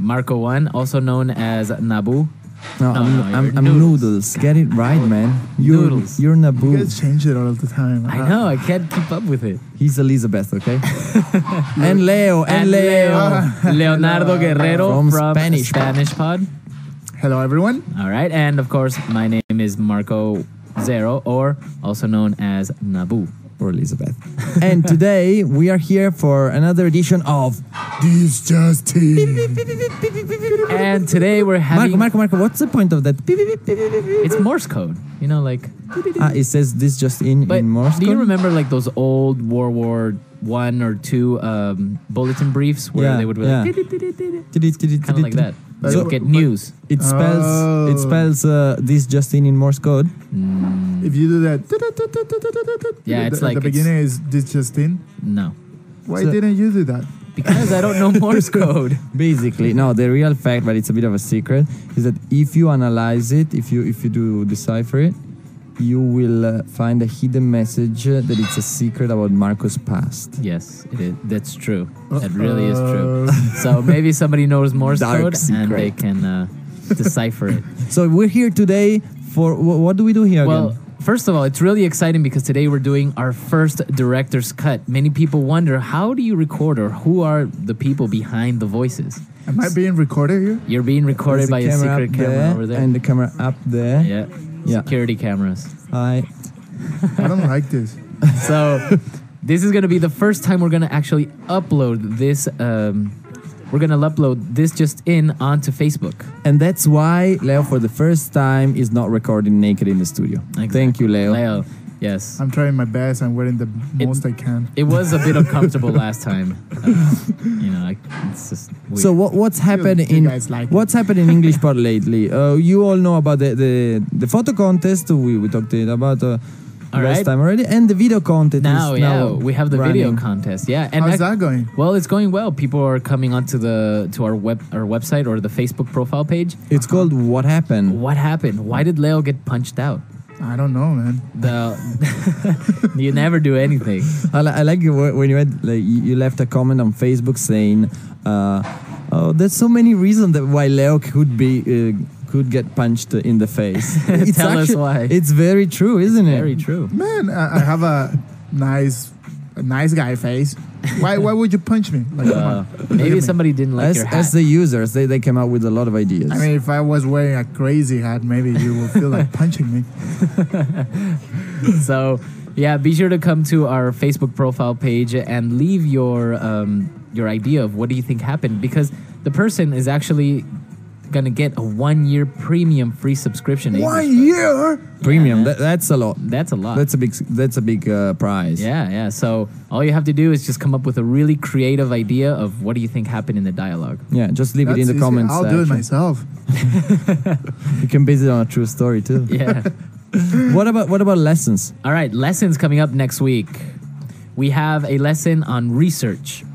Marco 1, also known as Nabu. No, I'm noodles. Get it right, man. Noodles. You're Naboo. You guys change it all the time. I know, I can't keep up with it. He's Elizabeth, okay? and Leo. Leonardo Guerrero From from Spanish Pod. Hello, everyone. All right, and of course, my name is Marco Zero, or also known as Nabu. Or Elizabeth. And today we are here for another edition of This Just In. And today we're having... Marco, what's the point of that? It's Morse code, you know, like... It says this just in Morse code? Do you remember like those old World War I or II bulletin briefs where they would be like... Kind of like that. So get news. It spells this just in Morse code. If you do that... Yeah, it's like... The beginning is this just in? No. Why didn't you do that? Because I don't know Morse code. Basically, no, the real fact, but it's a bit of a secret, is that if you analyze it, if you do decipher it, you will find a hidden message that it's a secret about Marco's past. Yes, it is. That's true. That really is true. So maybe somebody knows Morse code and they can decipher it. So we're here today for... What do we do here again? First of all, it's really exciting because today we're doing our first director's cut. Many people wonder, how do you record, or who are the people behind the voices? Am I being recorded here? You're being recorded by a secret camera over there. And the camera up there. Yeah. Security cameras. Hi. I don't like this. So this is going to be the first time we're going to actually upload this... we're going to upload this just in onto Facebook. And that's why Leo, for the first time, is not recording naked in the studio. Exactly. Thank you, Leo. Leo, yes. I'm trying my best. I'm wearing the most I can. It was a bit uncomfortable last time. It's just weird. So what's happened what's happened in English Pod lately? You all know about the photo contest. We talked about last time already, and the video contest. Now we have the video contest. Yeah, and how's that going? Well, it's going well. People are coming onto our website or the Facebook profile page. It's called What Happened. What happened? Why did Leo get punched out? I don't know, man. You never do anything. I like when you left a comment on Facebook saying, there's so many reasons why Leo could get punched in the face. Tell us why. It's very true, isn't it? Very true. Man, I have a nice guy face. Why would you punch me? Maybe somebody didn't like your hat. As the users, they came out with a lot of ideas. I mean, if I was wearing a crazy hat, maybe you will feel like punching me. So, yeah, be sure to come to our Facebook profile page and leave your idea of what do you think happened, because the person is actually gonna get a 1-year premium free subscription. 1 year premium. That's a lot. That's a lot. That's a big prize. Yeah. So all you have to do is just come up with a really creative idea of what do you think happened in the dialogue. Yeah, just leave it in the comments. I'll do it myself. You can base it on a true story too. Yeah. What about lessons? All right, lessons coming up next week. We have a lesson on research.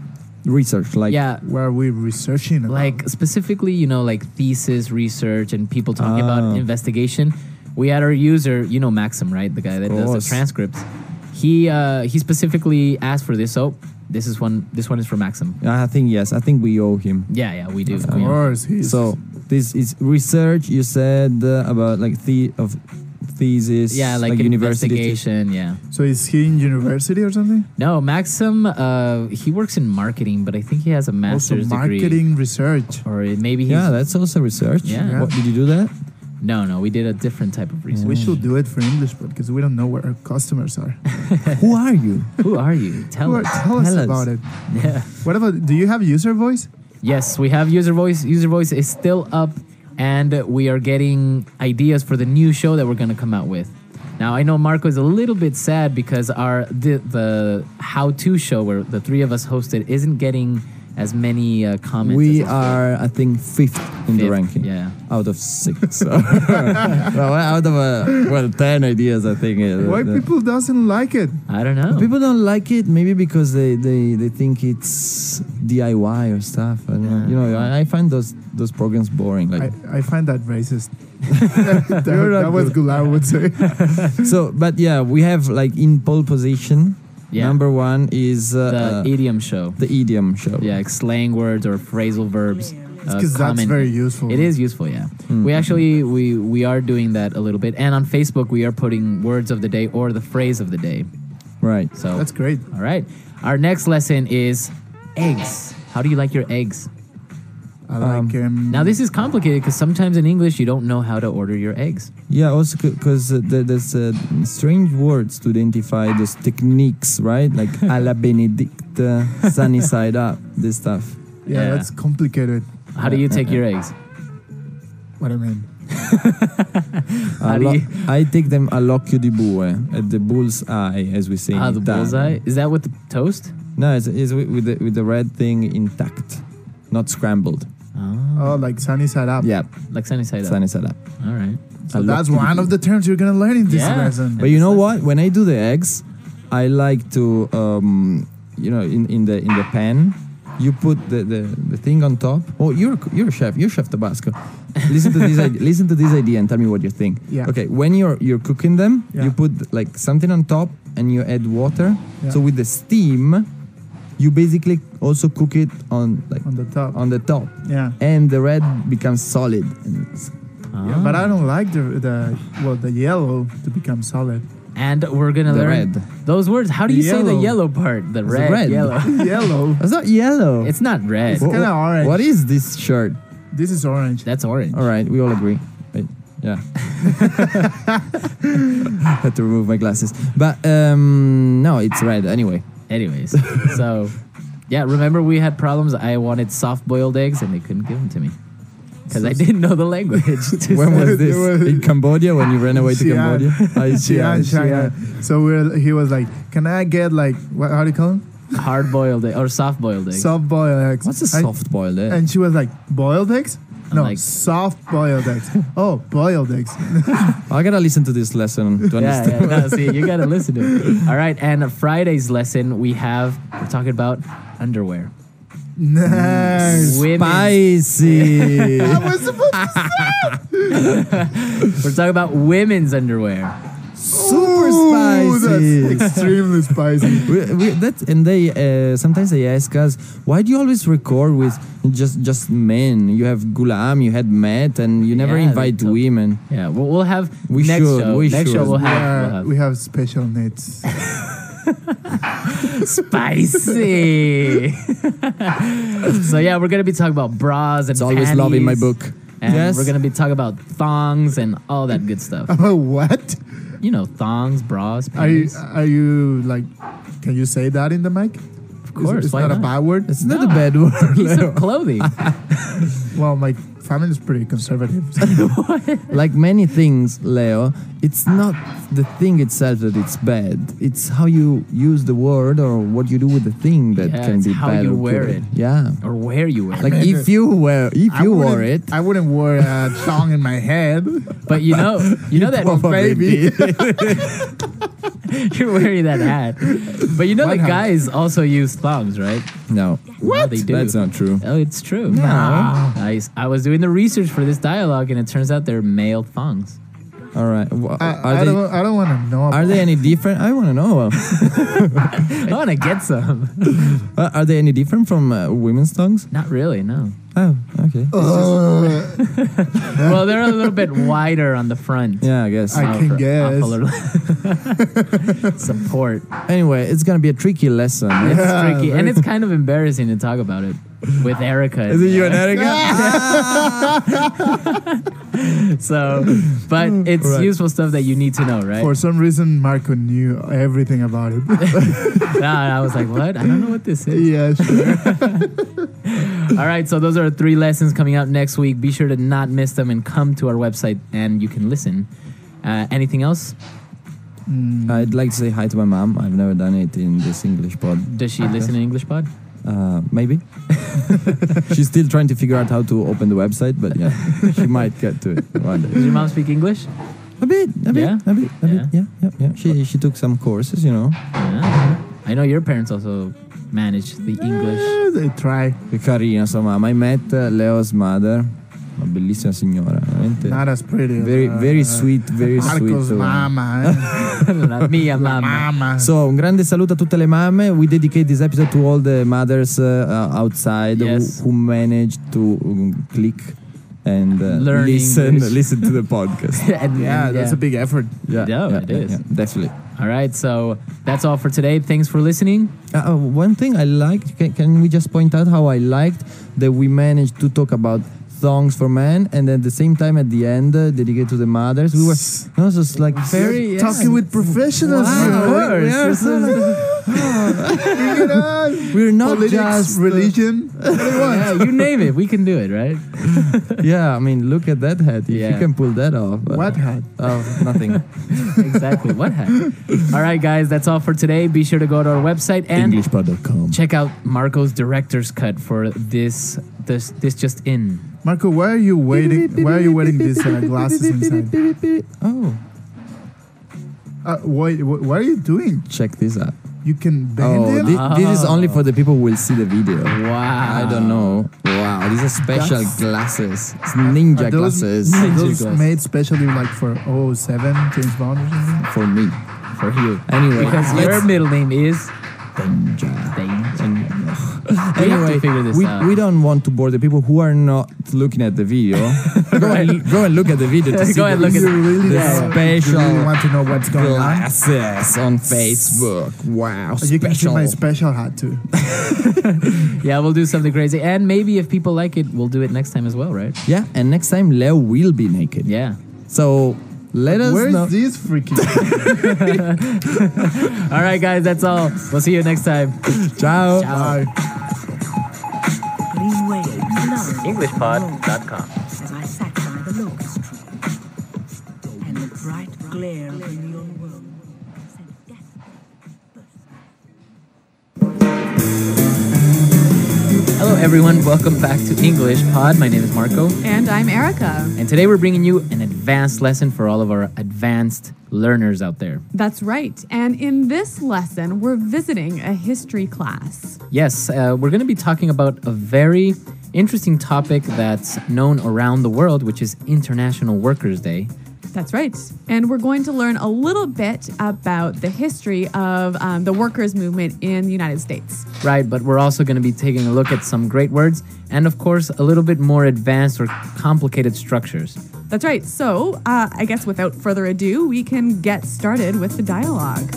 Where are we researching about? Like specifically, like thesis research and people talking about investigation. We had our user, Maxim, right? The guy that does the transcripts. He specifically asked for this. So this one is for Maxim. I think we owe him. Yeah, we do. Of course. So this is research. You said about thesis. Yeah, like university investigation. Yeah. So is he in university or something? No, Maxim. He works in marketing, but I think he has a master's degree. Marketing research. Or maybe that's also research. Yeah. What, did you do that? No, we did a different type of research. We should do it for English, because we don't know where our customers are. Who are you? Who are you? Tell us about it. Yeah. What about? Do you have user voice? Yes, we have user voice. User voice is still up, and we are getting ideas for the new show that we're going to come out with. Now, I know Marco is a little bit sad because the how-to show where the three of us hosted isn't getting as many comments. We are, I think, fifth in the ranking. Yeah. Out of 6. Out of 10 ideas, I think. Why people doesn't like it? I don't know. People don't like it maybe because they think it's DIY or stuff. I don't know. I find those programs boring. I find that racist. that was Gular would say. So, but yeah, we have in pole position. Yeah. Number 1 is the idiom show. The idiom show. Yeah, like slang words or phrasal verbs. Because that's common- very useful. It is useful, yeah. We actually we are doing that a little bit, and on Facebook we are putting words of the day or the phrase of the day. Right. So That's great. all right. Our next lesson is eggs. How do you like your eggs? I like Now this is complicated because sometimes in English you don't know how to order your eggs. Yeah, also because there's strange words to identify those techniques, right? Like alla benedict, sunny side up, this stuff. Yeah, Yeah. that's complicated. How do you take your eggs? What I mean. How do you? I take them all'occhio di bue, at the bull's eye, as we say in The Italian. bullseye? Is that with the toast? No, it's with the red thing intact, not scrambled. Oh, like sunny side up. Yeah, Like sunny side up. sunny side up. All right. So that's one of the terms you're gonna learn in this Yeah. lesson. But you know what? When I do the eggs, I like to, in the pan, you put the thing on top. Oh, you're a chef. You're Chef Tabasco. Listen to this. Listen to this idea and tell me what you think. Yeah. Okay. When you're cooking them, Yeah. you put like something on top and you add water. Yeah. So with the steam, you basically also cook it on On the top. on the top, Yeah. and the red becomes solid. And it's- Yeah, but I don't like the yellow to become solid. And we're gonna The learn red. those words. How do you say the Yellow. yellow part? The It's red, red. yellow. Yellow. It's not yellow. It's not red. It's kinda orange. What is this shirt? This is orange. That's orange. All right, we all agree. Wait, yeah. Had to remove my glasses. But no, it's red anyway. Anyways, so yeah, remember we had problems. I wanted soft-boiled eggs, and they couldn't give them to me because I didn't know the language. When was this? It was- In Cambodia, when you ran away to Xi'an. Cambodia? Xi'an, China. So he was like, "Can I get like how do you call them? Hard-boiled egg or soft-boiled eggs? Soft boiled eggs." What's a And- soft boiled egg? And she was like, "Boiled eggs? I'm No, like- soft boiled eggs. Oh, boiled eggs." I gotta listen to this lesson to understand. Yeah, no, see, you gotta listen to it. All right, and Friday's lesson we're talking about underwear. Nice. Women. Spicy. I was supposed to We're talking about women's underwear. Super Ooh, spicy. That's extremely spicy. And they sometimes they ask us, why do you always record with just men? You have Gulam, you had Matt, and you never Yeah, invite they told- women. Yeah, we'll have We next should, show. we next show should. we'll have, Yeah, we'll have. we have special needs. Spicy. So yeah, we're gonna be talking about bras and It's always love in my panties, book. And Yes. we're gonna be talking about thongs and all that good stuff. Oh, what? You know, thongs, bras, Are you panties. like? Can you say that in the mic? Of course, it's why not a not? bad word. It's not a No. bad word. Piece Leo. of clothing. Well, my family is pretty conservative. Like many things, Leo, it's not the thing itself that it's bad. It's how you use the word or what you do with the thing that Yeah, can it's be how bad you or wear good. it. Yeah. Or where you wear. Like it. if you wore it, I wouldn't wear a thong in my head. But you know that probably maybe. you're wearing that hat. But you know What that hat? guys also use thongs, right? no. What? They do. That's not true. Oh, it's true. No. I was doing the research for this dialogue, and it turns out they're male thongs. All right. I don't want to know. Are they any different? I want to know. I want to get some. Are they any different from women's tongues? Not really, no. Oh, okay. Well, they're a little bit wider on the front. Yeah, I guess. I can guess. Support. Anyway, it's gonna be a tricky lesson. It's Yeah, tricky, and very- it's kind of embarrassing to talk about it with Erica. Is it you and Erica? So, but it's Right. useful stuff that you need to know, right? For some reason, Marco knew everything about it. I was like, what? I don't know what this is. Yeah, sure. Mm. All right, so those are 3 lessons coming out next week. Be sure to not miss them and come to our website and you can listen. Anything else? I'd like to say hi to my mom. I've never done it in this English pod. Does she listen in English pod? Maybe. She's still trying to figure out how to open the website, but yeah, she might get to it one Does day. your mom speak English? A bit. Yeah? Yeah. She took some courses, you know. Yeah. I know your parents also manage the English. They try. Carina, sua mamma. I met Leo's mother Una bellissima signora, veramente. Not as pretty. Very, very sweet, very Marco's sweet. mama. La mia La mamma. mama. So, un grande saluto a tutte le mamme. We dedicate this episode to all the mothers outside Yes. who managed to click and Learn English. listen to the podcast. Yeah, that's a big effort. Yeah, it is. Definitely. All right, so that's all for today. Thanks for listening. One thing I liked, can we just point out how I liked that we managed to talk about thongs for men, and at the same time at the end dedicated to the mothers. We were just like very Talking with professionals. Wow, here. of course. Bring it on. We're not Politics, just religion. What do you want? Yeah, you name it, we can do it, right? yeah, I mean, look at that hat. If Yeah. you can pull that off. What hat? Oh, nothing. Exactly. What happened? All right, guys, that's all for today. Be sure to go to our website and Englishpod.com. check out Marco's director's cut for this just in. Marco, why are you waiting? Why are you wearing these glasses inside? Oh, What are you doing? check this out. You can bend Oh, them? this is only for the people who will see the video. Wow. I don't know. Wow, these are special glasses. It's ninja Are those, glasses are those glasses. made specially like for 007 James Bond or something? for me. For you. Anyway, Because let's- your middle name is Danger. Danger. Anyway, figure this out. we don't want to bore the people who are not looking at the video. Go and look at the video to see Go and the, look at You really, the you special really want to know what's going on? glasses on Facebook. Wow, You can see special. my special hat too. Yeah, we'll do something crazy. And maybe if people like it, we'll do it next time as well, right? Yeah, and next time Leo will be naked. Yeah. So let us Where's know. this freaking? All right, guys, that's all. We'll see you next time. Ciao. Bye. Green waves flowed EnglishPod.com. as I sat by the locust tree, and the bright glare of the neon world sent Hello, everyone. Welcome back to English Pod. My name is Marco. And I'm Erica. And today we're bringing you an advanced lesson for all of our advanced learners out there. That's right. And in this lesson, we're visiting a history class. Yes, we're going to be talking about a very interesting topic that's known around the world, which is International Workers' Day. That's right. And we're going to learn a little bit about the history of the workers' movement in the United States. Right, but we're also going to be taking a look at some great words and, of course, a little bit more advanced or complicated structures. That's right. So I guess without further ado, we can get started with the dialogue.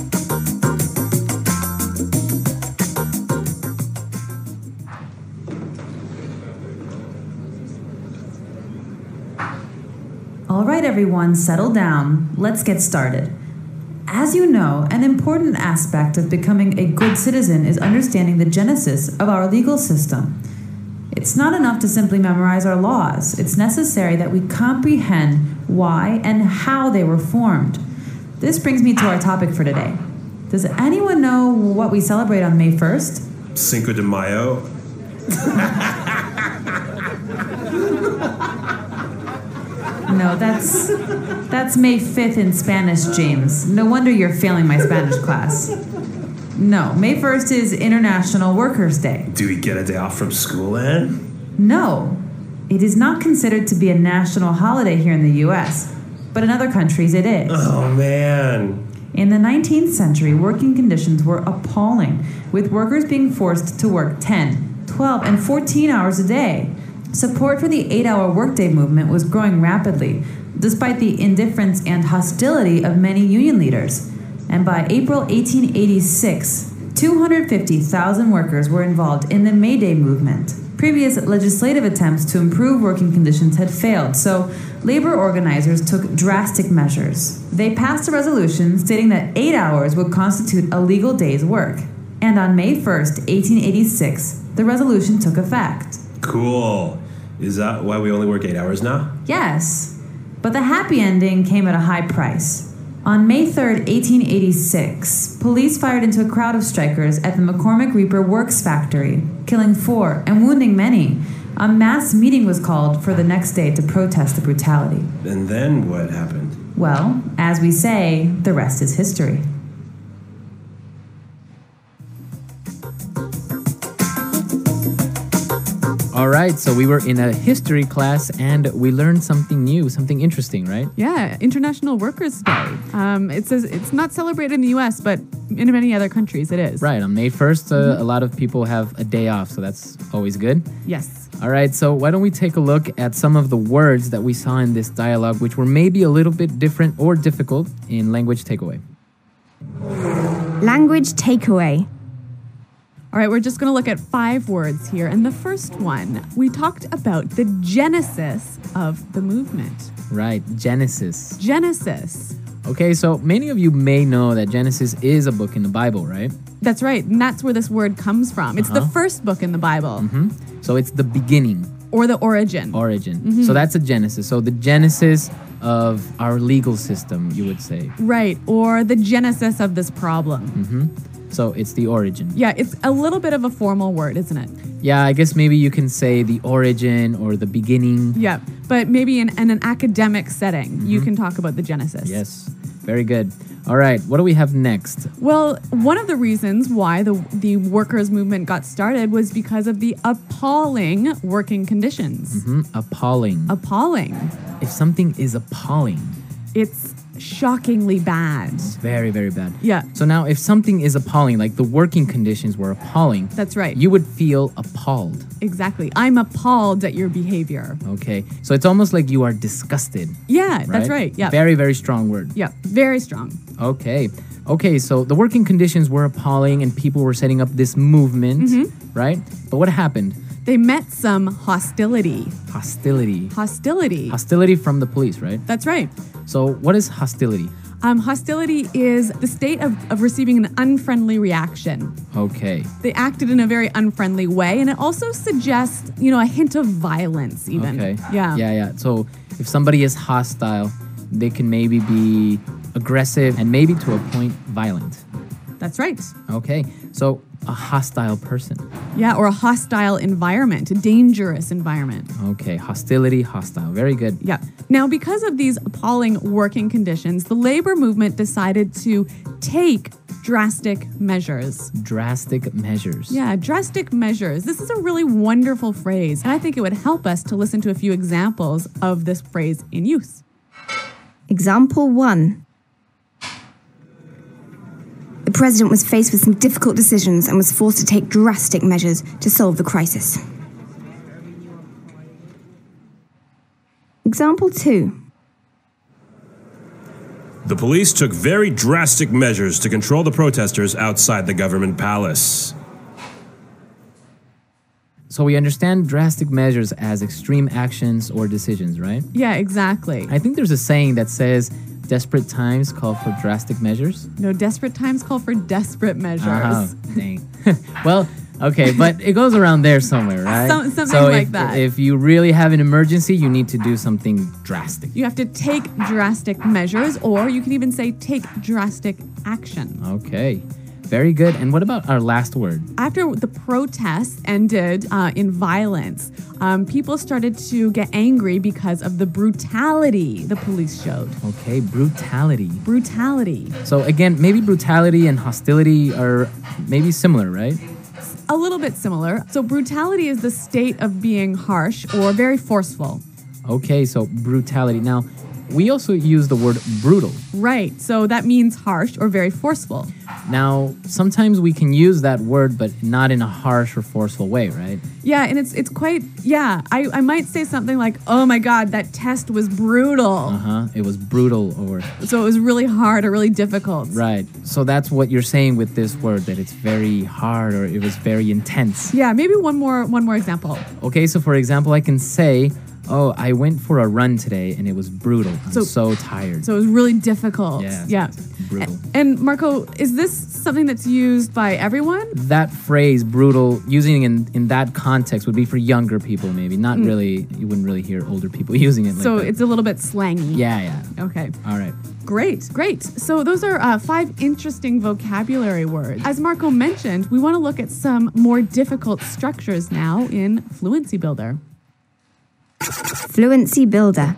All right, everyone, settle down. Let's get started. As you know, an important aspect of becoming a good citizen is understanding the genesis of our legal system. It's not enough to simply memorize our laws. It's necessary that we comprehend why and how they were formed. This brings me to our topic for today. Does anyone know what we celebrate on May 1st? Cinco de Mayo. No, that's May 5th in Spanish, James. No wonder you're failing my Spanish class. No, May 1st is International Workers' Day. Do we get a day off from school then? No, it is not considered to be a national holiday here in the US, but in other countries it is. Oh man. In the 19th century, working conditions were appalling, with workers being forced to work 10, 12, and 14 hours a day. Support for the 8-hour workday movement was growing rapidly, despite the indifference and hostility of many union leaders. And by April 1886, 250,000 workers were involved in the May Day movement. Previous legislative attempts to improve working conditions had failed, so labor organizers took drastic measures. They passed a resolution stating that 8 hours would constitute a legal day's work. And on May 1st, 1886, the resolution took effect. Cool. Is that why we only work 8 hours now? Yes, but the happy ending came at a high price. On May 3rd, 1886, police fired into a crowd of strikers at the McCormick Reaper Works factory, killing 4 and wounding many. A mass meeting was called for the next day to protest the brutality. And then what happened? Well, as we say, the rest is history. All right, right, so we were in a history class and we learned something new, something interesting, right? Yeah, International Workers' Day. It says it's not celebrated in the U.S., but in many other countries it is. Right, on May 1st, a lot of people have a day off, so that's always good. Yes. All right, so why don't we take a look at some of the words that we saw in this dialogue, which were maybe a little bit different or difficult in language takeaway. Language takeaway. All right, we're just going to look at 5 words here. And the first one, we talked about the genesis of the movement. Right, Genesis. Genesis. Okay, so many of you may know that Genesis is a book in the Bible, right? That's right. And that's where this word comes from. It's the first book in the Bible. So it's the beginning. Or the origin. Origin. So that's a Genesis. So the genesis of our legal system, you would say. Right. Or the genesis of this problem. So it's the origin. Yeah, it's a little bit of a formal word, isn't it? Yeah, I guess maybe you can say the origin or the beginning. Yeah, but maybe in an academic setting, you can talk about the genesis. Yes, very good. All right, what do we have next? Well, one of the reasons why the workers' movement got started was because of the appalling working conditions. Appalling. Appalling. If something is appalling, It's shockingly bad. very, very bad. Yeah. So now if something is appalling, like the working conditions were appalling, That's right. you would feel appalled. Exactly. I'm appalled at your behavior. Okay, so it's almost like you are disgusted. Yeah, that's right. Yeah. Very, very strong word. Yeah, very strong. Okay. Okay, so the working conditions were appalling and people were setting up this movement, right? But what happened? They met some hostility. Hostility. Hostility. Hostility from the police, right? That's right. So what is hostility? Hostility is the state of receiving an unfriendly reaction. Okay. They acted in a very unfriendly way, and it also suggests, a hint of violence even. Okay. Yeah. Yeah. So if somebody is hostile, they can maybe be aggressive and maybe to a point violent. That's right. Okay. So a hostile person. Yeah, or a hostile environment, a dangerous environment. Okay. Hostility, hostile. Very good. Yeah. Now, because of these appalling working conditions, the labor movement decided to take drastic measures. Drastic measures. Yeah, drastic measures. This is a really wonderful phrase, and I think it would help us to listen to a few examples of this phrase in use. Example 1. The president was faced with some difficult decisions and was forced to take drastic measures to solve the crisis. Example 2. The police took very drastic measures to control the protesters outside the government palace. So we understand drastic measures as extreme actions or decisions, right? Yeah, exactly. I think there's a saying that says desperate times call for drastic measures. No, desperate times call for desperate measures. Oh, dang. Well, okay, but it goes around there somewhere, right? Something like that. If you really have an emergency, you need to do something drastic. You have to take drastic measures, or you can even say take drastic action. Okay, very good. And what about our last word? After the protests ended in violence, people started to get angry because of the brutality the police showed. Okay, brutality. Brutality. So again, maybe brutality and hostility are maybe similar, right? A little bit similar. So brutality is the state of being harsh or very forceful. Okay, so brutality. Now, we also use the word brutal. Right. So that means harsh or very forceful. Now, sometimes we can use that word, but not in a harsh or forceful way, right? Yeah, and it's quite, I might say something like, oh my God, that test was brutal. It was brutal or... So it was really hard or really difficult. Right. So that's what you're saying with this word, that it's very hard or it was very intense. Yeah, maybe one more example. Okay, so for example, I can say, oh, I went for a run today and it was brutal. I'm so tired. So it was really difficult. Yeah. Brutal. And Marco, is this something that's used by everyone? That phrase, brutal, using in that context would be for younger people maybe. Not really, you wouldn't really hear older people using it like so that. It's a little bit slangy. Yeah. Okay. All right. Great. So those are 5 interesting vocabulary words. As Marco mentioned, we want to look at some more difficult structures now in Fluency Builder. Fluency Builder.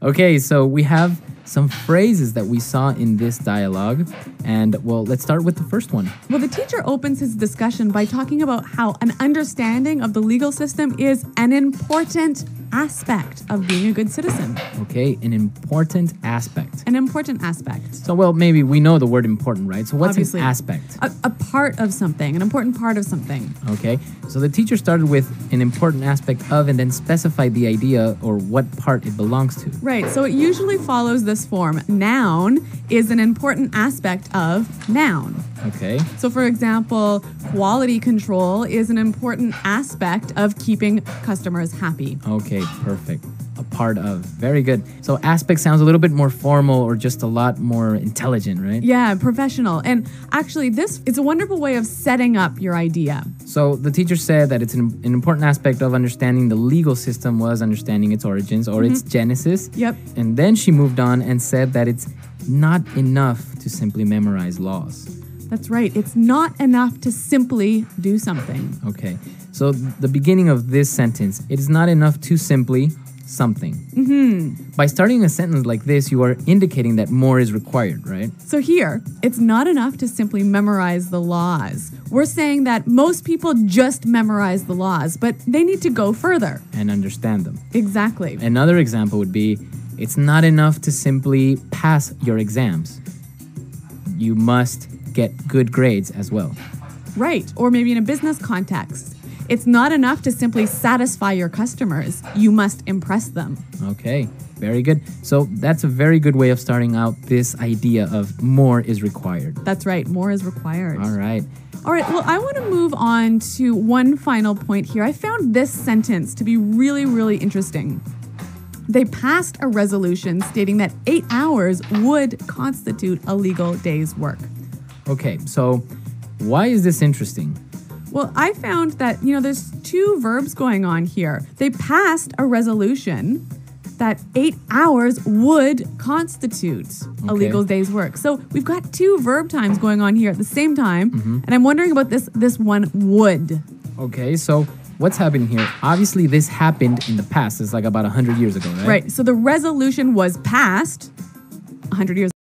Okay, so we have some phrases that we saw in this dialogue. And, well, let's start with the first one. Well, the teacher opens his discussion by talking about how an understanding of the legal system is an important aspect of being a good citizen. Okay, an important aspect. An important aspect. So, well, maybe we know the word important, right? So what's Obviously. an aspect? A part of something, an important part of something. Okay, so the teacher started with an important aspect of and then specified the idea or what part it belongs to. Right, so it usually follows this form. Noun is an important aspect of noun. Okay, So, for example, quality control is an important aspect of keeping customers happy. okay, perfect. A part of. Very good. So aspect sounds a little bit more formal or just a lot more intelligent, right? Yeah, professional. And actually, this is a wonderful way of setting up your idea. So the teacher said that it's an important aspect of understanding the legal system was understanding its origins or its genesis. Yep. And then she moved on and said that it's not enough to simply memorize laws. That's right. It's not enough to simply do something. Okay. So the beginning of this sentence, it is not enough to simply something. By starting a sentence like this, you are indicating that more is required, right? So here, it's not enough to simply memorize the laws. We're saying that most people just memorize the laws, but they need to go further. And understand them. Exactly. Another example would be, it's not enough to simply pass your exams. You must get good grades as well. Right. Or maybe in a business context. It's not enough to simply satisfy your customers. You must impress them. Okay, very good. So that's a very good way of starting out this idea of more is required. That's right. More is required. All right. All right. Well, I want to move on to one final point here. I found this sentence to be really, really interesting. They passed a resolution stating that 8 hours would constitute a legal day's work. Okay, so why is this interesting? Well, I found that, there's two verbs going on here. They passed a resolution that 8 hours would constitute a legal day's work. So we've got two verb times going on here at the same time. And I'm wondering about this one would. Okay, so what's happening here? Obviously, this happened in the past. It's like about 100 years ago, right? Right. So the resolution was passed 100 years